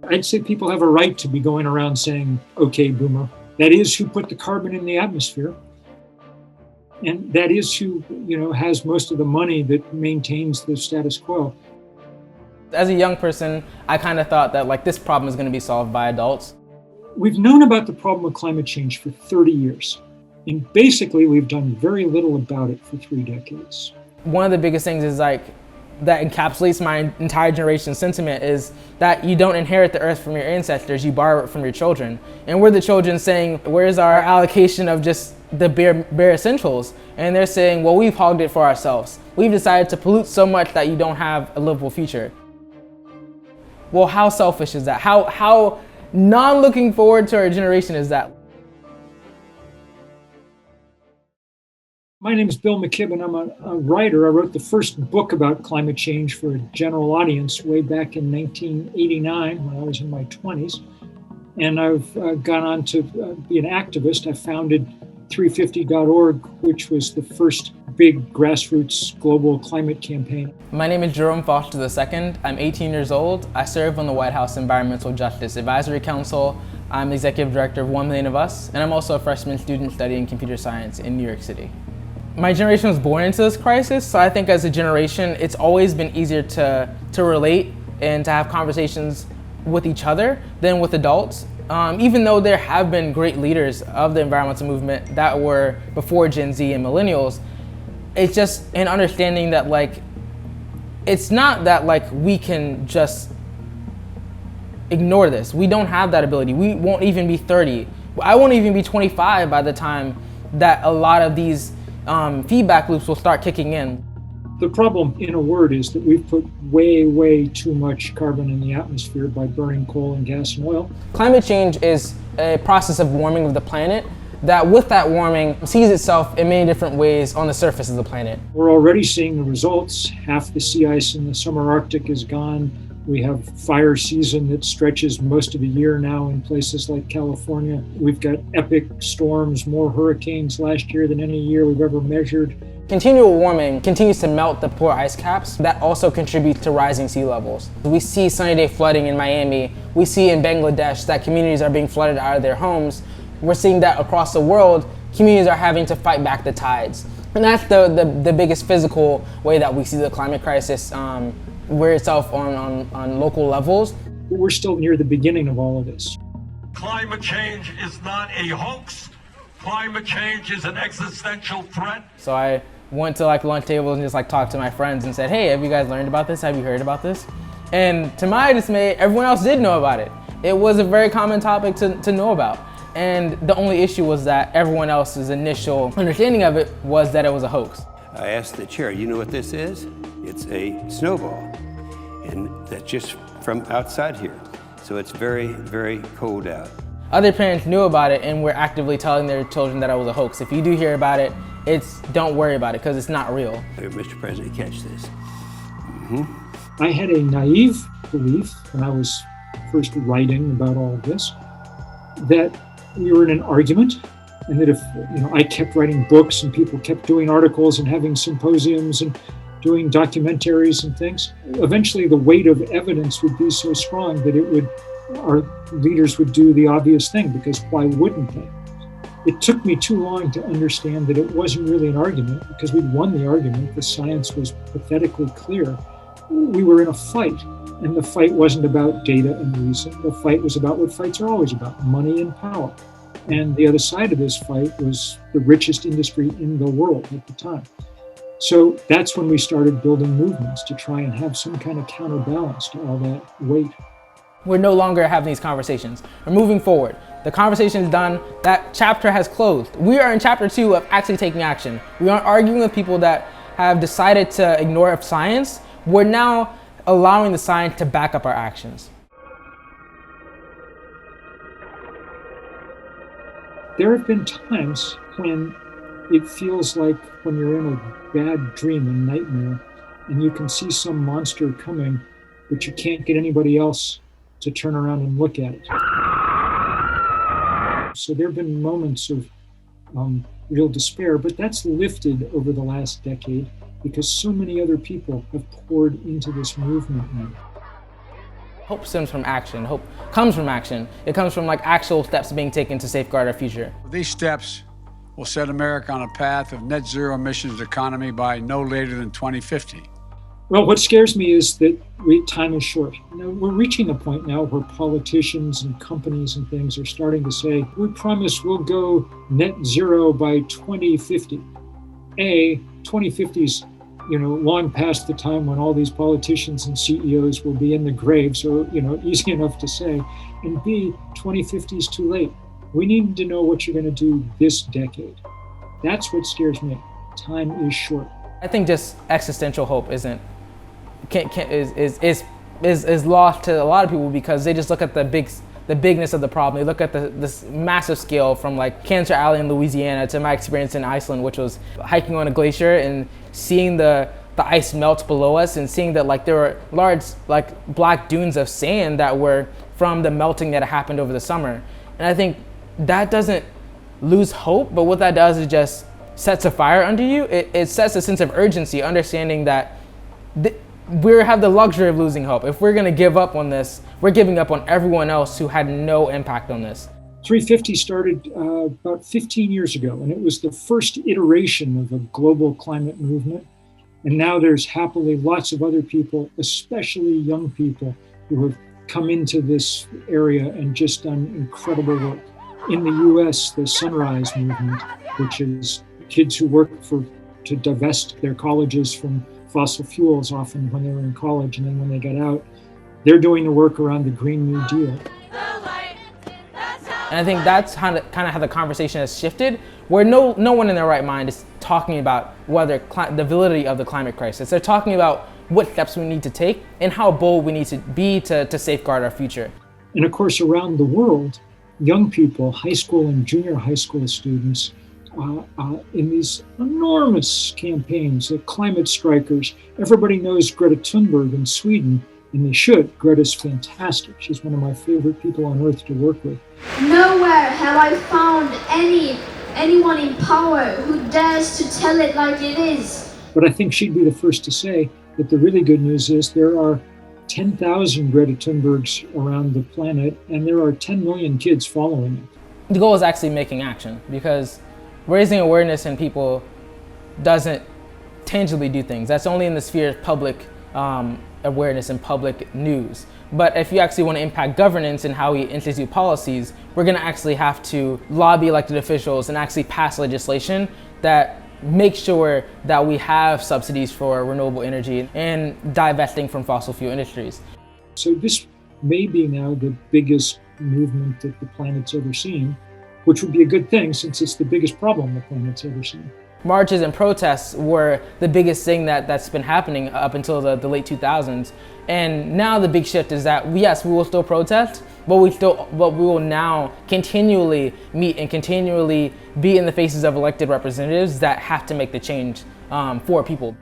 I'd say people have a right to be going around saying, okay, boomer. That is who put the carbon in the atmosphere. And that is who, has most of the money that maintains the status quo. As a young person, I kind of thought that this problem is going to be solved by adults. We've known about the problem of climate change for 30 years. And basically, we've done very little about it for 3 decades. One of the biggest things is that encapsulates my entire generation's sentiment is that you don't inherit the earth from your ancestors, you borrow it from your children. And we're the children saying, where's our allocation of just the bare essentials? And they're saying, well, we've hogged it for ourselves. We've decided to pollute so much that you don't have a livable future. Well, how selfish is that? How non-looking forward to our generation is that? My name is Bill McKibben. I'm a writer. I wrote the first book about climate change for a general audience way back in 1989 when I was in my 20s. And I've gone on to be an activist. I founded 350.org, which was the first big grassroots global climate campaign. My name is Jerome Foster II. I'm 18 years old. I serve on the White House Environmental Justice Advisory Council. I'm executive director of 1 Million of Us, and I'm also a freshman student studying computer science in New York City. My generation was born into this crisis, so I think as a generation, it's always been easier to relate and to have conversations with each other than with adults. Even though there have been great leaders of the environmental movement that were before Gen Z and millennials, it's just an understanding that it's not that we can just ignore this. We don't have that ability. We won't even be 30. I won't even be 25 by the time that a lot of these feedback loops will start kicking in. The problem, in a word, is that we've put way, way too much carbon in the atmosphere by burning coal and gas and oil. Climate change is a process of warming of the planet that with that warming sees itself in many different ways on the surface of the planet. We're already seeing the results. Half the sea ice in the summer Arctic is gone. We have fire season that stretches most of the year now in places like California. We've got epic storms, more hurricanes last year than any year we've ever measured. Continual warming continues to melt the polar ice caps that also contribute to rising sea levels. We see sunny day flooding in Miami. We see in Bangladesh that communities are being flooded out of their homes. We're seeing that across the world, communities are having to fight back the tides. And that's the biggest physical way that we see the climate crisis wear itself on local levels. We're still near the beginning of all of this. Climate change is not a hoax. Climate change is an existential threat. So I went to lunch tables and just talked to my friends and said, hey, have you guys learned about this? Have you heard about this? And to my dismay, everyone else did know about it. It was a very common topic to know about. And the only issue was that everyone else's initial understanding of it was that it was a hoax. I asked the chair, you know what this is? It's a snowball, and that's just from outside here. So it's very, very cold out. Other parents knew about it and were actively telling their children that it was a hoax. If you do hear about it, don't worry about it because it's not real. Mr. President, catch this. I had a naive belief when I was first writing about all of this that we were in an argument, and that if I kept writing books and people kept doing articles and having symposiums and doing documentaries and things, eventually the weight of evidence would be so strong that our leaders would do the obvious thing, because why wouldn't they? It took me too long to understand that it wasn't really an argument, because we'd won the argument. The science was pathetically clear. We were in a fight, and the fight wasn't about data and reason. The fight was about what fights are always about, money and power. And the other side of this fight was the richest industry in the world at the time. So that's when we started building movements to try and have some kind of counterbalance to all that weight. We're no longer having these conversations. We're moving forward. The conversation is done. That chapter has closed. We are in chapter 2 of actually taking action. We aren't arguing with people that have decided to ignore science. We're now allowing the science to back up our actions. There have been times when it feels like when you're in a bad dream, a nightmare, and you can see some monster coming, but you can't get anybody else to turn around and look at it. So there have been moments of real despair, but that's lifted over the last decade because so many other people have poured into this movement now. Hope stems from action. Hope comes from action. It comes from like actual steps being taken to safeguard our future. These steps will set America on a path of net zero emissions economy by no later than 2050. Well, what scares me is that time is short. We're reaching a point now where politicians and companies and things are starting to say, we promise we'll go net zero by 2050. 2050 is long past the time when all these politicians and CEOs will be in the grave, so, easy enough to say. And B, 2050 is too late. We need to know what you're going to do this decade. That's what scares me. Time is short. I think just existential hope is lost to a lot of people because they just look at the bigness of the problem. They look at this massive scale from like Cancer Alley in Louisiana to my experience in Iceland, which was hiking on a glacier and seeing the ice melt below us and seeing that like there were large like black dunes of sand that were from the melting that happened over the summer. And I think that doesn't lose hope, but what that does is just sets a fire under you. It sets a sense of urgency, understanding that we have the luxury of losing hope. If we're going to give up on this, we're giving up on everyone else who had no impact on this. 350 started about 15 years ago, and it was the first iteration of a global climate movement. And now there's happily lots of other people, especially young people, who have come into this area and just done incredible work. In the US, the Sunrise Movement, which is kids who work to divest their colleges from fossil fuels often when they were in college, and then when they got out, they're doing the work around the Green New Deal. And I think that's kind of how the conversation has shifted, where no one in their right mind is talking about whether the validity of the climate crisis. They're talking about what steps we need to take and how bold we need to be to safeguard our future. And of course, around the world, young people, high school and junior high school students, in these enormous campaigns, the climate strikers. Everybody knows Greta Thunberg in Sweden, and they should. Greta's fantastic. She's one of my favorite people on earth to work with. Nowhere have I found anyone in power who dares to tell it like it is. But I think she'd be the first to say that the really good news is there are 10,000 Greta Thunbergs around the planet, and there are 10 million kids following it. The goal is actually making action, because raising awareness in people doesn't tangibly do things. That's only in the sphere of public awareness and public news. But if you actually want to impact governance and how we institute policies, we're going to actually have to lobby elected officials and actually pass legislation that makes sure that we have subsidies for renewable energy and divesting from fossil fuel industries. So this may be now the biggest movement that the planet's ever seen, which would be a good thing since it's the biggest problem the planet's ever seen. Marches and protests were the biggest thing that's been happening up until the late 2000s. And now the big shift is that, yes, we will still protest, but we will now continually meet and continually be in the faces of elected representatives that have to make the change for people.